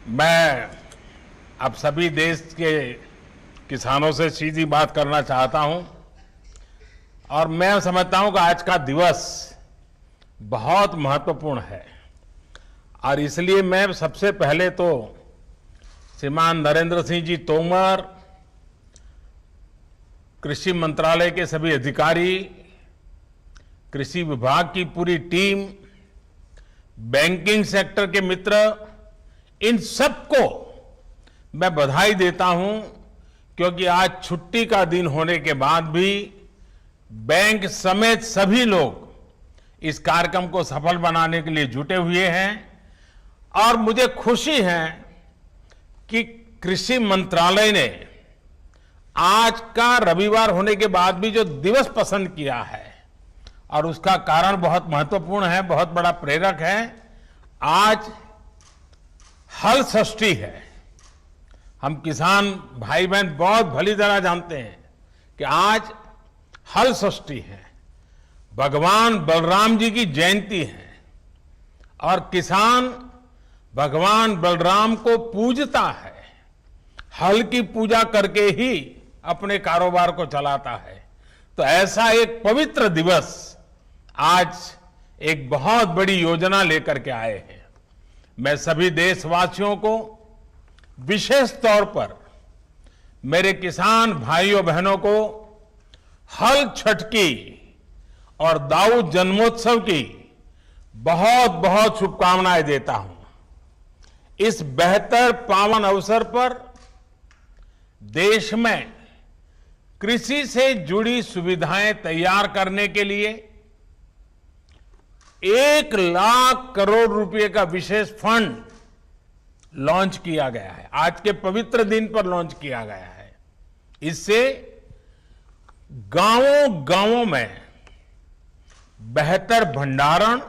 मैं अब सभी देश के किसानों से सीधी बात करना चाहता हूं और मैं समझता हूं कि आज का दिवस बहुत महत्वपूर्ण है और इसलिए मैं सबसे पहले तो श्रीमान नरेंद्र सिंह जी तोमर, कृषि मंत्रालय के सभी अधिकारी, कृषि विभाग की पूरी टीम, बैंकिंग सेक्टर के मित्र, इन सबको मैं बधाई देता हूं क्योंकि आज छुट्टी का दिन होने के बाद भी बैंक समेत सभी लोग इस कार्यक्रम को सफल बनाने के लिए जुटे हुए हैं और मुझे खुशी है कि कृषि मंत्रालय ने आज का रविवार होने के बाद भी जो दिवस पसंद किया है और उसका कारण बहुत महत्वपूर्ण है, बहुत बड़ा प्रेरक है। आज हल षष्ठी है। हम किसान भाई बहन बहुत भली तरह जानते हैं कि आज हल षष्ठी है, भगवान बलराम जी की जयंती है और किसान भगवान बलराम को पूजता है, हल की पूजा करके ही अपने कारोबार को चलाता है। तो ऐसा एक पवित्र दिवस आज एक बहुत बड़ी योजना लेकर के आए हैं। मैं सभी देशवासियों को विशेष तौर पर मेरे किसान भाइयों बहनों को हल छठ की और दाऊ जन्मोत्सव की बहुत बहुत शुभकामनाएं देता हूं। इस बेहतर पावन अवसर पर देश में कृषि से जुड़ी सुविधाएं तैयार करने के लिए 1,00,000 करोड़ रुपए का विशेष फंड लॉन्च किया गया है। आज के पवित्र दिन पर लॉन्च किया गया है। इससे गांवों गांवों में बेहतर भंडारण,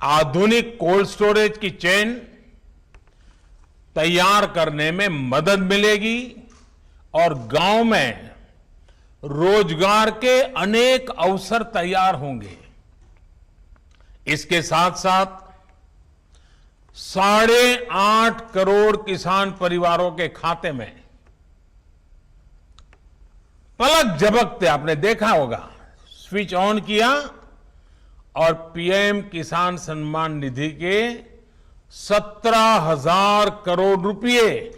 आधुनिक कोल्ड स्टोरेज की चेन तैयार करने में मदद मिलेगी और गांव में रोजगार के अनेक अवसर तैयार होंगे। इसके साथ साथ 8.5 करोड़ किसान परिवारों के खाते में पलक झपकते आपने देखा होगा, स्विच ऑन किया और पीएम किसान सम्मान निधि के 17,000 करोड़ रुपए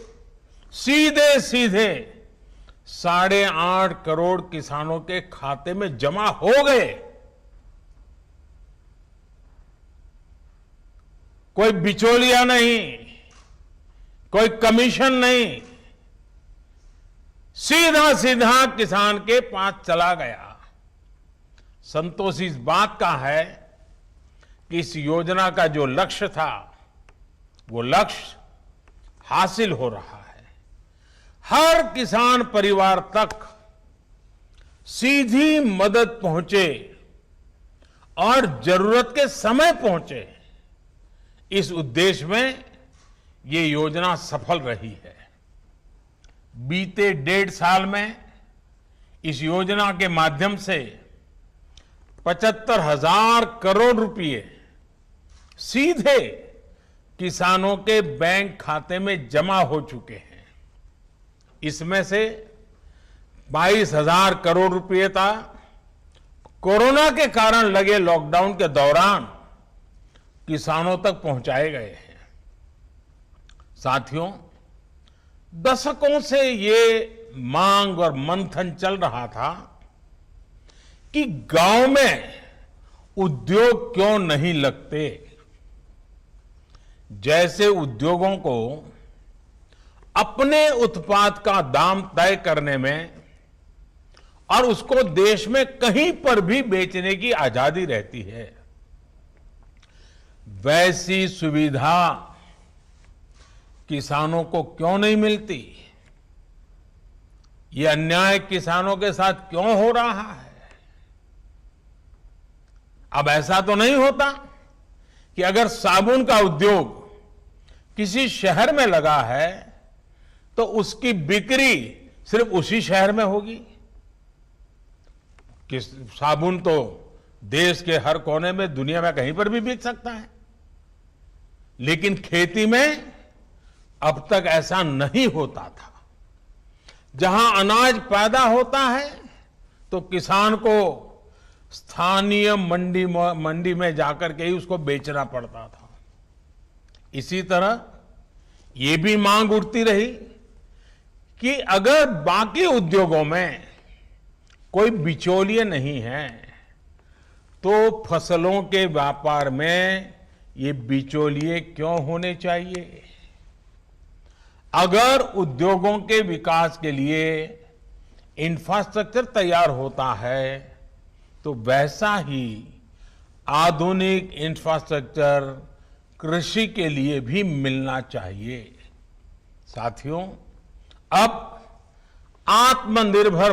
सीधे सीधे 8.5 करोड़ किसानों के खाते में जमा हो गए। कोई बिचौलिया नहीं, कोई कमीशन नहीं, सीधा सीधा किसान के पास चला गया। संतोष इस बात का है कि इस योजना का जो लक्ष्य था वो लक्ष्य हासिल हो रहा है। हर किसान परिवार तक सीधी मदद पहुंचे और जरूरत के समय पहुंचे, इस उद्देश्य में ये योजना सफल रही है। बीते 1.5 साल में इस योजना के माध्यम से 75,000 करोड़ रुपए सीधे किसानों के बैंक खाते में जमा हो चुके हैं। इसमें से 22,000 करोड़ रुपए था कोरोना के कारण लगे लॉकडाउन के दौरान किसानों तक पहुंचाए गए हैं। साथियों, दशकों से ये मांग और मंथन चल रहा था कि गांव में उद्योग क्यों नहीं लगते। जैसे उद्योगों को अपने उत्पाद का दाम तय करने में और उसको देश में कहीं पर भी बेचने की आजादी रहती है, वैसी सुविधा किसानों को क्यों नहीं मिलती। ये अन्याय किसानों के साथ क्यों हो रहा है। अब ऐसा तो नहीं होता कि अगर साबुन का उद्योग किसी शहर में लगा है तो उसकी बिक्री सिर्फ उसी शहर में होगी। कि साबुन तो देश के हर कोने में, दुनिया में कहीं पर भी बिक सकता है। लेकिन खेती में अब तक ऐसा नहीं होता था। जहां अनाज पैदा होता है तो किसान को स्थानीय मंडी में जाकर के ही उसको बेचना पड़ता था। इसी तरह ये भी मांग उठती रही कि अगर बाकी उद्योगों में कोई बिचौलिए नहीं है तो फसलों के व्यापार में ये बिचौलिए क्यों होने चाहिए। अगर उद्योगों के विकास के लिए इंफ्रास्ट्रक्चर तैयार होता है तो वैसा ही आधुनिक इंफ्रास्ट्रक्चर कृषि के लिए भी मिलना चाहिए। साथियों, अब आत्मनिर्भर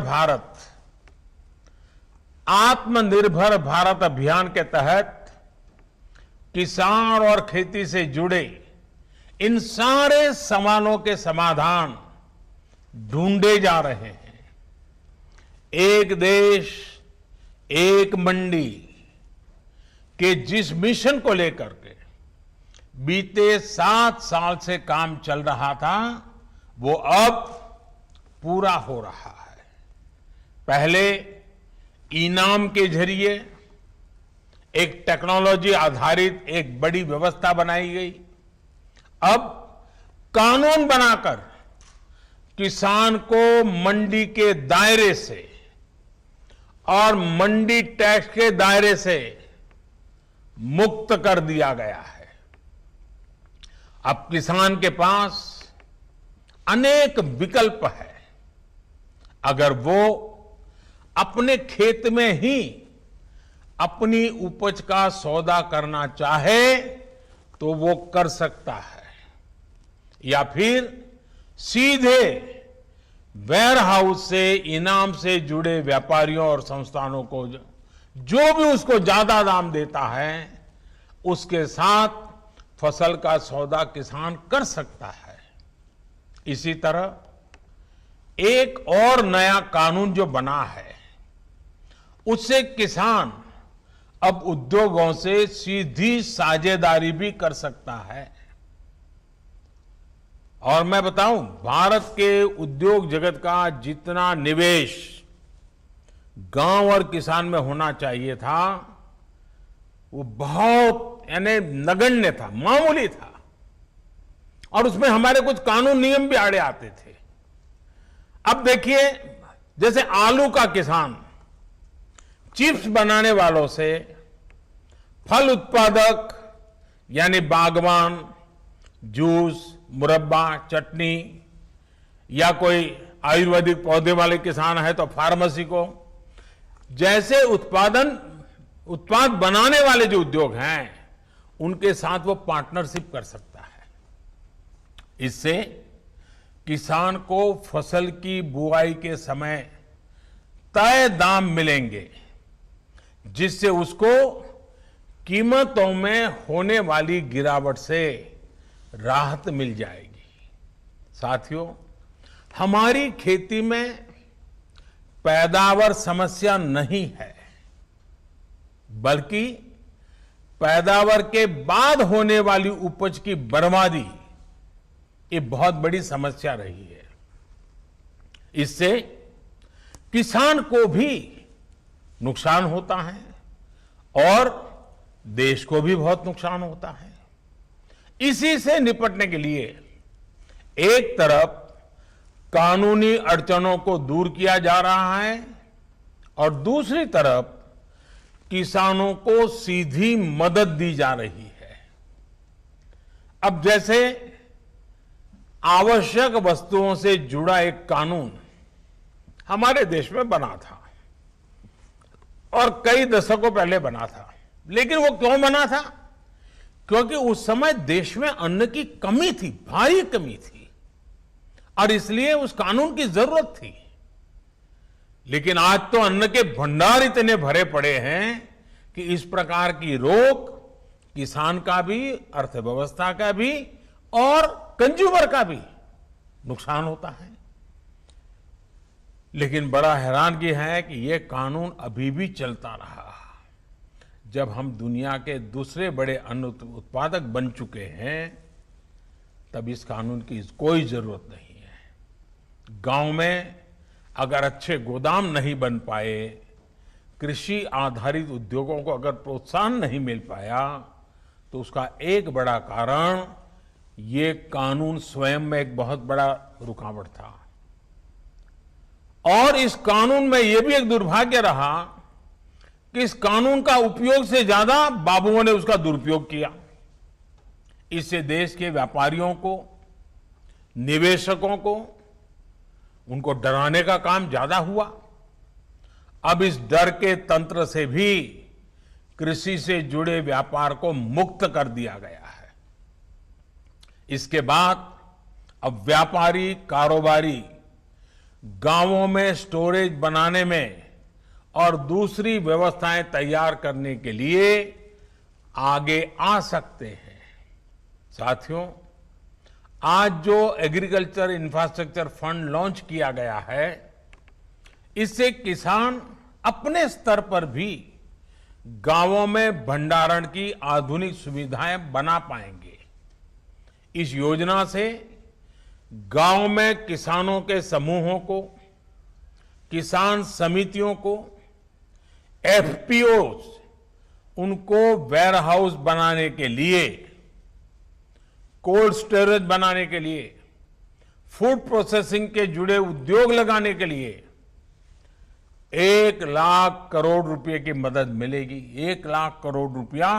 भारत अभियान के तहत किसान और खेती से जुड़े इन सारे सवालों के समाधान ढूंढे जा रहे हैं। एक देश एक मंडी के जिस मिशन को लेकर के बीते 7 साल से काम चल रहा था वो अब पूरा हो रहा है। पहले इनाम के जरिए एक टेक्नोलॉजी आधारित एक बड़ी व्यवस्था बनाई गई। अब कानून बनाकर किसान को मंडी के दायरे से और मंडी टैक्स के दायरे से मुक्त कर दिया गया है। अब किसान के पास अनेक विकल्प है। अगर वो अपने खेत में ही अपनी उपज का सौदा करना चाहे तो वो कर सकता है, या फिर सीधे वेयर हाउस से इनाम से जुड़े व्यापारियों और संस्थानों को जो भी उसको ज्यादा दाम देता है उसके साथ फसल का सौदा किसान कर सकता है। इसी तरह एक और नया कानून जो बना है उससे किसान अब उद्योगों से सीधी साझेदारी भी कर सकता है। और मैं बताऊं, भारत के उद्योग जगत का जितना निवेश गांव और किसान में होना चाहिए था वो बहुत यानी नगण्य था, मामूली था, और उसमें हमारे कुछ कानून नियम भी आड़े आते थे। अब देखिए, जैसे आलू का किसान चिप्स बनाने वालों से फल उत्पादक यानी बागवान, जूस, मुरब्बा, चटनी, या कोई आयुर्वेदिक पौधे वाले किसान है तो फार्मेसी को, जैसे उत्पाद बनाने वाले जो उद्योग हैं उनके साथ वो पार्टनरशिप कर सकता है। इससे किसान को फसल की बुआई के समय तय दाम मिलेंगे, जिससे उसको कीमतों में होने वाली गिरावट से राहत मिल जाएगी। साथियों, हमारी खेती में पैदावार समस्या नहीं है, बल्कि पैदावार के बाद होने वाली उपज की बर्बादी ये बहुत बड़ी समस्या रही है। इससे किसान को भी नुकसान होता है और देश को भी बहुत नुकसान होता है। इसी से निपटने के लिए एक तरफ कानूनी अड़चनों को दूर किया जा रहा है और दूसरी तरफ किसानों को सीधी मदद दी जा रही है। अब जैसे आवश्यक वस्तुओं से जुड़ा एक कानून हमारे देश में बना था और कई दशकों पहले बना था, लेकिन वो क्यों बना था? क्योंकि उस समय देश में अन्न की कमी थी, भारी कमी थी, और इसलिए उस कानून की जरूरत थी। लेकिन आज तो अन्न के भंडार इतने भरे पड़े हैं कि इस प्रकार की रोक किसान का भी, अर्थव्यवस्था का भी और कंज्यूमर का भी नुकसान होता है। लेकिन बड़ा हैरानगी है कि यह कानून अभी भी चलता रहा, जब हम दुनिया के दूसरे बड़े अन्न उत्पादक बन चुके हैं, तब इस कानून की कोई जरूरत नहीं है। गांव में अगर अच्छे गोदाम नहीं बन पाए, कृषि आधारित उद्योगों को अगर प्रोत्साहन नहीं मिल पाया, तो उसका एक बड़ा कारण ये कानून स्वयं में एक बहुत बड़ा रुकावट था। और इस कानून में यह भी एक दुर्भाग्य रहा कि इस कानून का उपयोग से ज्यादा बाबुओं ने उसका दुरुपयोग किया। इससे देश के व्यापारियों को, निवेशकों को, उनको डराने का काम ज्यादा हुआ। अब इस डर के तंत्र से भी कृषि से जुड़े व्यापार को मुक्त कर दिया गया है। इसके बाद अब व्यापारी, कारोबारी गांवों में स्टोरेज बनाने में और दूसरी व्यवस्थाएं तैयार करने के लिए आगे आ सकते हैं। साथियों, आज जो एग्रीकल्चर इंफ्रास्ट्रक्चर फंड लॉन्च किया गया है, इससे किसान अपने स्तर पर भी गांवों में भंडारण की आधुनिक सुविधाएं बना पाएंगे। इस योजना से गांव में किसानों के समूहों को, किसान समितियों को, एफपीओ उनको वेयर हाउस बनाने के लिए, कोल्ड स्टोरेज बनाने के लिए, फूड प्रोसेसिंग के जुड़े उद्योग लगाने के लिए 1 लाख करोड़ रुपए की मदद मिलेगी। 1 लाख करोड़ रुपया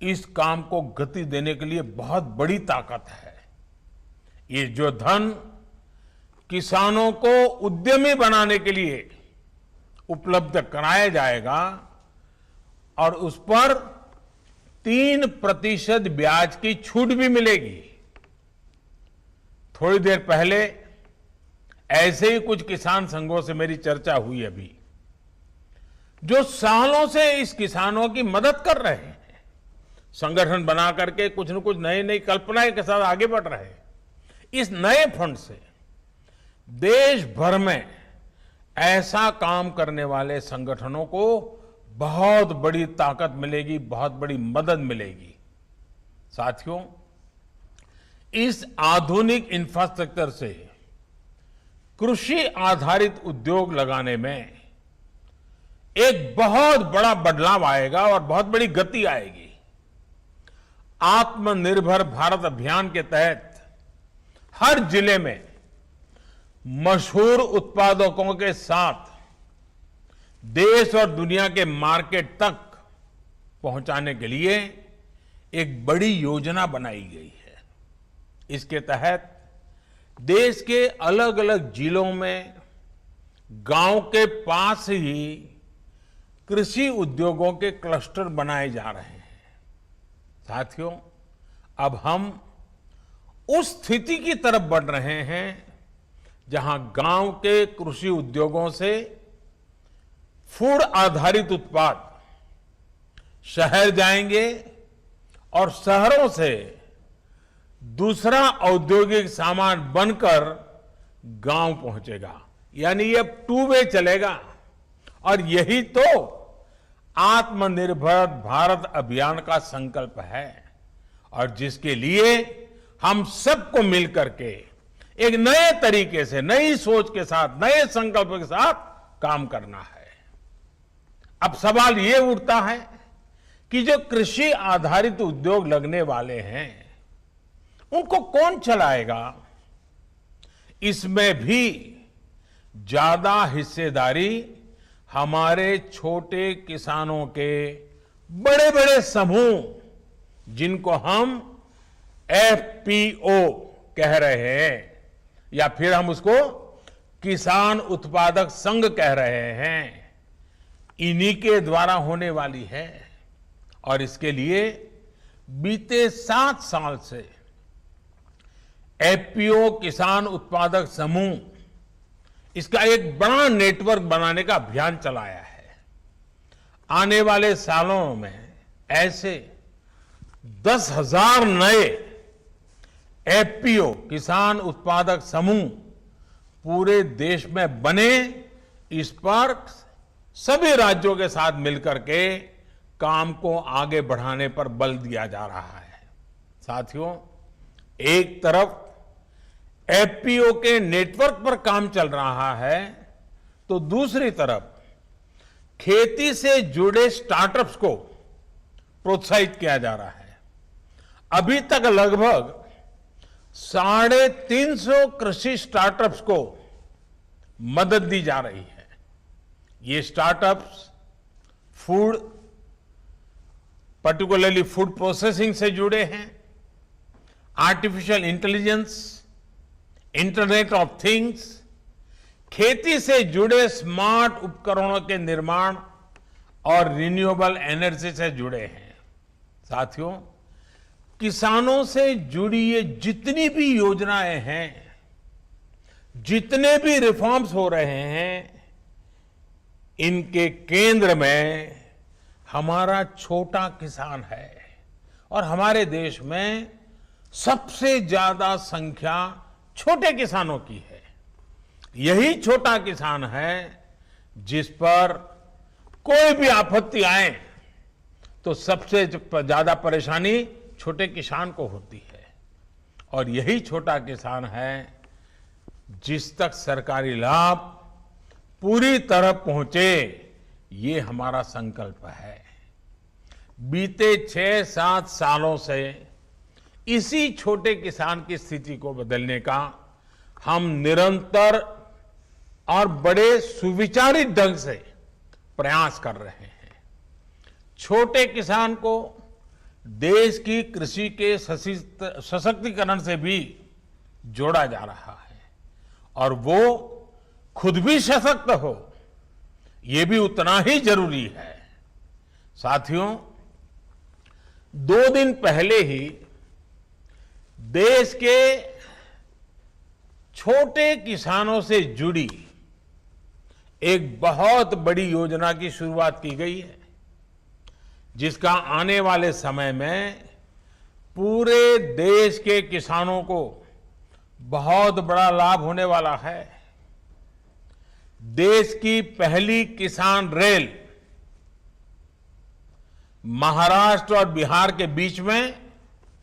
इस काम को गति देने के लिए बहुत बड़ी ताकत है। ये जो धन किसानों को उद्यमी बनाने के लिए उपलब्ध कराया जाएगा और उस पर 3% ब्याज की छूट भी मिलेगी। थोड़ी देर पहले ऐसे ही कुछ किसान संघों से मेरी चर्चा हुई अभी, जो सालों से इस किसानों की मदद कर रहे हैं, संगठन बना करके कुछ न कुछ नई नई कल्पनाएं के साथ आगे बढ़ रहे हैं। इस नए फंड से देश भर में ऐसा काम करने वाले संगठनों को बहुत बड़ी ताकत मिलेगी, बहुत बड़ी मदद मिलेगी। साथियों, इस आधुनिक इंफ्रास्ट्रक्चर से कृषि आधारित उद्योग लगाने में एक बहुत बड़ा बदलाव आएगा और बहुत बड़ी गति आएगी। आत्मनिर्भर भारत अभियान के तहत हर जिले में मशहूर उत्पादकों के साथ देश और दुनिया के मार्केट तक पहुंचाने के लिए एक बड़ी योजना बनाई गई है। इसके तहत देश के अलग अलग जिलों में गांव के पास ही कृषि उद्योगों के क्लस्टर बनाए जा रहे हैं। साथियों, अब हम उस स्थिति की तरफ बढ़ रहे हैं जहां गांव के कृषि उद्योगों से फूड आधारित उत्पाद शहर जाएंगे और शहरों से दूसरा औद्योगिक सामान बनकर गांव पहुंचेगा। यानी ये 2 वे चलेगा। और यही तो आत्मनिर्भर भारत अभियान का संकल्प है और जिसके लिए हम सबको मिलकर के एक नए तरीके से, नई सोच के साथ, नए संकल्प के साथ काम करना है। अब सवाल ये उठता है कि जो कृषि आधारित उद्योग लगने वाले हैं, उनको कौन चलाएगा? इसमें भी ज्यादा हिस्सेदारी हमारे छोटे किसानों के बड़े बड़े समूह, जिनको हम एफपीओ कह रहे हैं या फिर हम उसको किसान उत्पादक संघ कह रहे हैं, इन्हीं के द्वारा होने वाली है। और इसके लिए बीते 7 साल से एफपीओ किसान उत्पादक समूह इसका एक बड़ा नेटवर्क बनाने का अभियान चलाया है। आने वाले सालों में ऐसे 10,000 नए एफपीओ किसान उत्पादक समूह पूरे देश में बने, इस पर सभी राज्यों के साथ मिलकर के काम को आगे बढ़ाने पर बल दिया जा रहा है। साथियों, एक तरफ एफपीओ के नेटवर्क पर काम चल रहा है, तो दूसरी तरफ खेती से जुड़े स्टार्टअप्स को प्रोत्साहित किया जा रहा है। अभी तक लगभग 350 कृषि स्टार्टअप्स को मदद दी जा रही है। ये startups food, particularly food processing से जुड़े हैं, artificial intelligence, internet of things, खेती से जुड़े स्मार्ट उपकरणों के निर्माण और रिन्यूएबल एनर्जी से जुड़े हैं। साथियों, किसानों से जुड़ी ये जितनी भी योजनाएं हैं, जितने भी रिफॉर्म्स हो रहे हैं, इनके केंद्र में हमारा छोटा किसान है और हमारे देश में सबसे ज्यादा संख्या छोटे किसानों की है। यही छोटा किसान है जिस पर कोई भी आपत्ति आए तो सबसे ज्यादा परेशानी छोटे किसान को होती है, और यही छोटा किसान है जिस तक सरकारी लाभ पूरी तरह पहुंचे, ये हमारा संकल्प है। बीते 6-7 सालों से इसी छोटे किसान की स्थिति को बदलने का हम निरंतर और बड़े सुविचारित ढंग से प्रयास कर रहे हैं। छोटे किसान को देश की कृषि के सशक्तिकरण से भी जोड़ा जा रहा है, और वो खुद भी सशक्त हो, ये भी उतना ही जरूरी है। साथियों, 2 दिन पहले ही देश के छोटे किसानों से जुड़ी एक बहुत बड़ी योजना की शुरुआत की गई है, जिसका आने वाले समय में पूरे देश के किसानों को बहुत बड़ा लाभ होने वाला है। देश की पहली किसान रेल महाराष्ट्र और बिहार के बीच में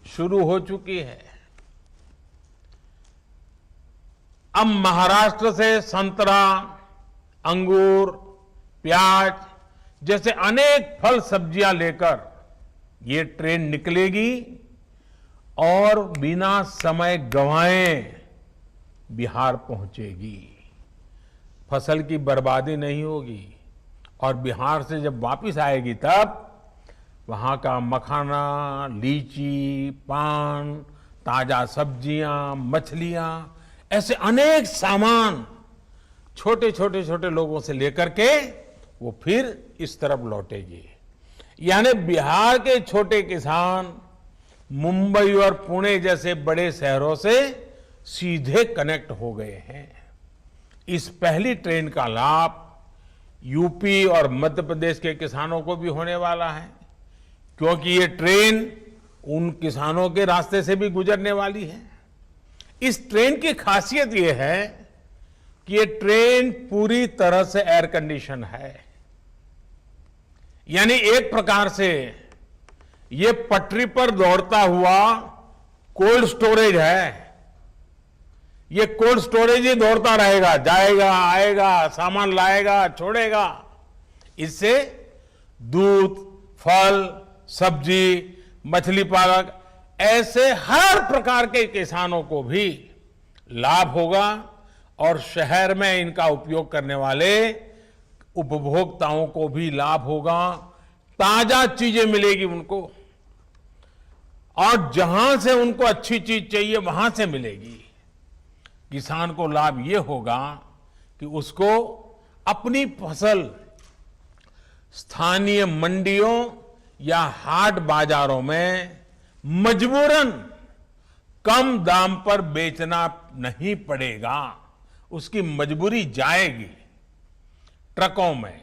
शुरू हो चुकी है। अब महाराष्ट्र से संतरा, अंगूर, प्याज जैसे अनेक फल सब्जियां लेकर ये ट्रेन निकलेगी और बिना समय गंवाए बिहार पहुंचेगी। फसल की बर्बादी नहीं होगी, और बिहार से जब वापस आएगी तब वहां का मखाना, लीची, पान, ताजा सब्जियां, मछलियां, ऐसे अनेक सामान छोटे छोटे लोगों से लेकर के वो फिर इस तरफ लौटेगी। यानी बिहार के छोटे किसान मुंबई और पुणे जैसे बड़े शहरों से सीधे कनेक्ट हो गए हैं। इस पहली ट्रेन का लाभ यूपी और मध्य प्रदेश के किसानों को भी होने वाला है, क्योंकि ये ट्रेन उन किसानों के रास्ते से भी गुजरने वाली है। इस ट्रेन की खासियत ये है कि ये ट्रेन पूरी तरह से एयर कंडीशन है, यानी एक प्रकार से ये पटरी पर दौड़ता हुआ कोल्ड स्टोरेज है। ये कोल्ड स्टोरेज ही दौड़ता रहेगा, जाएगा, आएगा, सामान लाएगा, छोड़ेगा। इससे दूध, फल, सब्जी, मछली पालक, ऐसे हर प्रकार के किसानों को भी लाभ होगा, और शहर में इनका उपयोग करने वाले उपभोक्ताओं को भी लाभ होगा। ताजा चीजें मिलेगी उनको, और जहां से उनको अच्छी चीज चाहिए वहां से मिलेगी। किसान को लाभ ये होगा कि उसको अपनी फसल स्थानीय मंडियों या हाट बाजारों में मजबूरन कम दाम पर बेचना नहीं पड़ेगा। उसकी मजबूरी जाएगी। ट्रकों में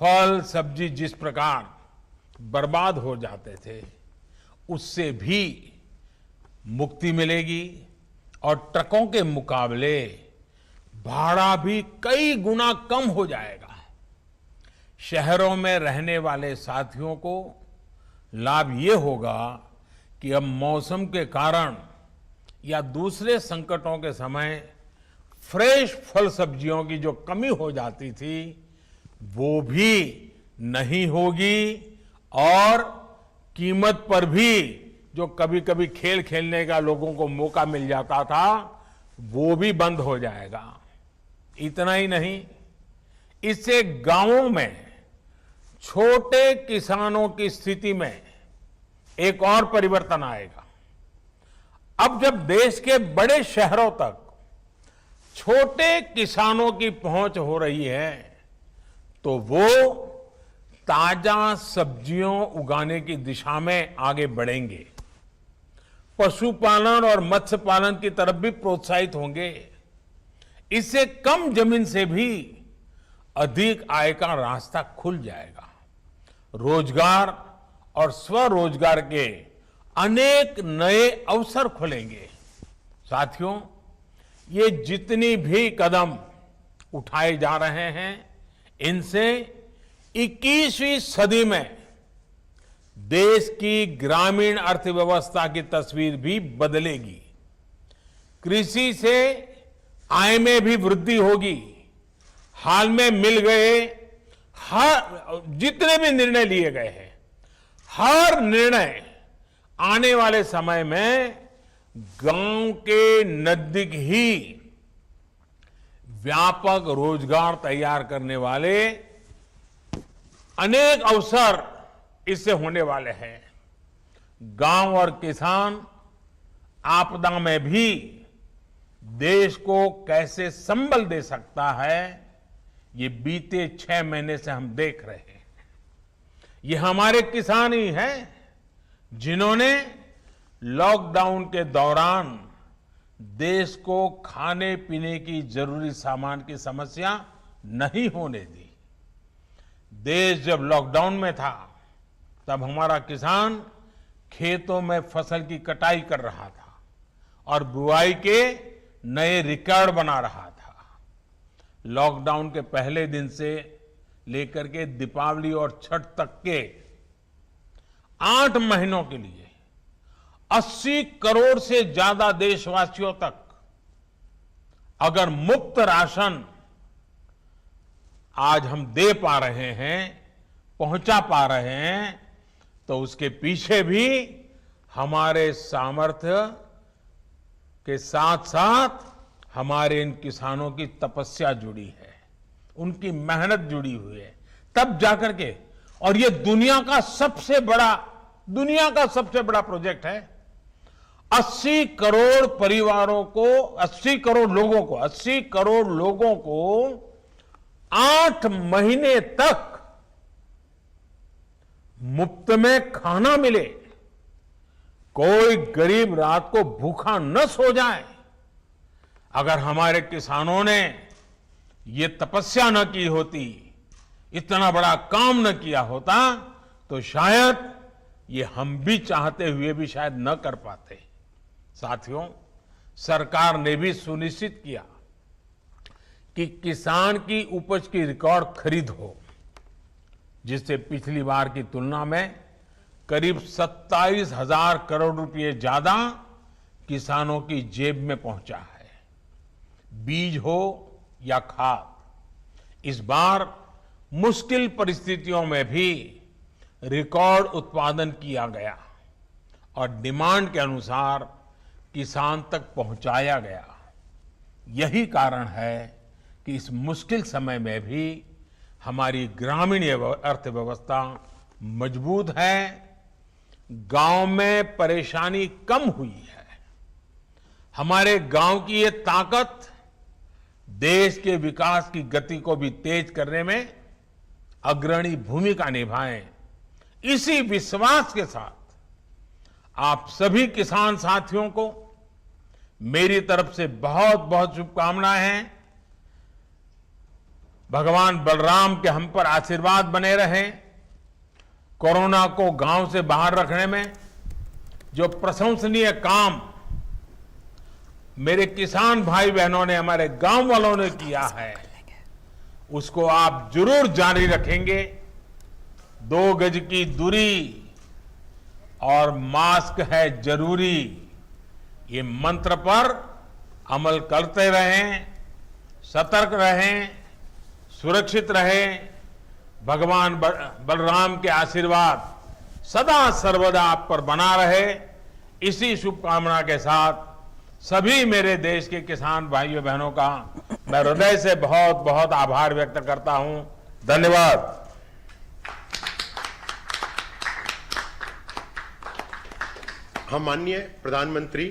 फल सब्जी जिस प्रकार बर्बाद हो जाते थे, उससे भी मुक्ति मिलेगी, और ट्रकों के मुकाबले भाड़ा भी कई गुना कम हो जाएगा। शहरों में रहने वाले साथियों को लाभ ये होगा कि अब मौसम के कारण या दूसरे संकटों के समय फ्रेश फल सब्जियों की जो कमी हो जाती थी वो भी नहीं होगी और कीमत पर भी जो कभी कभी खेल खेलने का लोगों को मौका मिल जाता था वो भी बंद हो जाएगा। इतना ही नहीं, इससे गांवों में छोटे किसानों की स्थिति में एक और परिवर्तन आएगा। अब जब देश के बड़े शहरों तक छोटे किसानों की पहुंच हो रही है तो वो ताजा सब्जियों उगाने की दिशा में आगे बढ़ेंगे, पशुपालन और मत्स्य पालन की तरफ भी प्रोत्साहित होंगे। इससे कम जमीन से भी अधिक आय का रास्ता खुल जाएगा। रोजगार और स्वरोजगार के अनेक नए अवसर खुलेंगे। साथियों, ये जितनी भी कदम उठाए जा रहे हैं इनसे 21वीं सदी में देश की ग्रामीण अर्थव्यवस्था की तस्वीर भी बदलेगी। कृषि से आय में भी वृद्धि होगी। हाल में मिल गए हर जितने भी निर्णय लिए गए हैं, हर निर्णय आने वाले समय में गांव के नजदीक ही व्यापक रोजगार तैयार करने वाले अनेक अवसर इससे होने वाले हैं। गांव और किसान आपदा में भी देश को कैसे संबल दे सकता है ये बीते 6 महीने से हम देख रहे हैं। ये हमारे किसान ही हैं जिन्होंने लॉकडाउन के दौरान देश को खाने पीने की जरूरी सामान की समस्या नहीं होने दी। देश जब लॉकडाउन में था तब हमारा किसान खेतों में फसल की कटाई कर रहा था और बुआई के नए रिकॉर्ड बना रहा था। लॉकडाउन के पहले दिन से लेकर के दीपावली और छठ तक के 8 महीनों के लिए 80 करोड़ से ज्यादा देशवासियों तक अगर मुफ्त राशन आज हम दे पा रहे हैं, पहुंचा पा रहे हैं, तो उसके पीछे भी हमारे सामर्थ्य के साथ साथ हमारे इन किसानों की तपस्या जुड़ी है, उनकी मेहनत जुड़ी हुई है। तब जाकर के, और ये दुनिया का सबसे बड़ा प्रोजेक्ट है। 80 करोड़ परिवारों को, 80 करोड़ लोगों को 8 महीने तक मुफ्त में खाना मिले, कोई गरीब रात को भूखा न सो जाए। अगर हमारे किसानों ने ये तपस्या न की होती, इतना बड़ा काम न किया होता, तो शायद ये हम भी चाहते हुए भी शायद न कर पाते। साथियों, सरकार ने भी सुनिश्चित किया कि किसान की उपज की रिकॉर्ड खरीद हो, जिससे पिछली बार की तुलना में करीब 27,000 करोड़ रुपए ज्यादा किसानों की जेब में पहुंचा है। बीज हो या खाद, इस बार मुश्किल परिस्थितियों में भी रिकॉर्ड उत्पादन किया गया और डिमांड के अनुसार किसान तक पहुंचाया गया। यही कारण है कि इस मुश्किल समय में भी हमारी ग्रामीण अर्थव्यवस्था मजबूत है। गांव में परेशानी कम हुई है। हमारे गांव की ये ताकत देश के विकास की गति को भी तेज करने में अग्रणी भूमिका निभाए। इसी विश्वास के साथ आप सभी किसान साथियों को मेरी तरफ से बहुत बहुत शुभकामनाएं हैं। भगवान बलराम के हम पर आशीर्वाद बने रहे। कोरोना को गांव से बाहर रखने में जो प्रशंसनीय काम मेरे किसान भाई बहनों ने, हमारे गांव वालों ने किया है, उसको आप जरूर जारी रखेंगे। 2 गज की दूरी और मास्क है जरूरी, ये मंत्र पर अमल करते रहें, सतर्क रहें, सुरक्षित रहें। भगवान बलराम के आशीर्वाद सदा सर्वदा आप पर बना रहे, इसी शुभकामना के साथ सभी मेरे देश के किसान भाइयों बहनों का मैं हृदय से बहुत बहुत आभार व्यक्त करता हूं। धन्यवाद। हम माननीय प्रधानमंत्री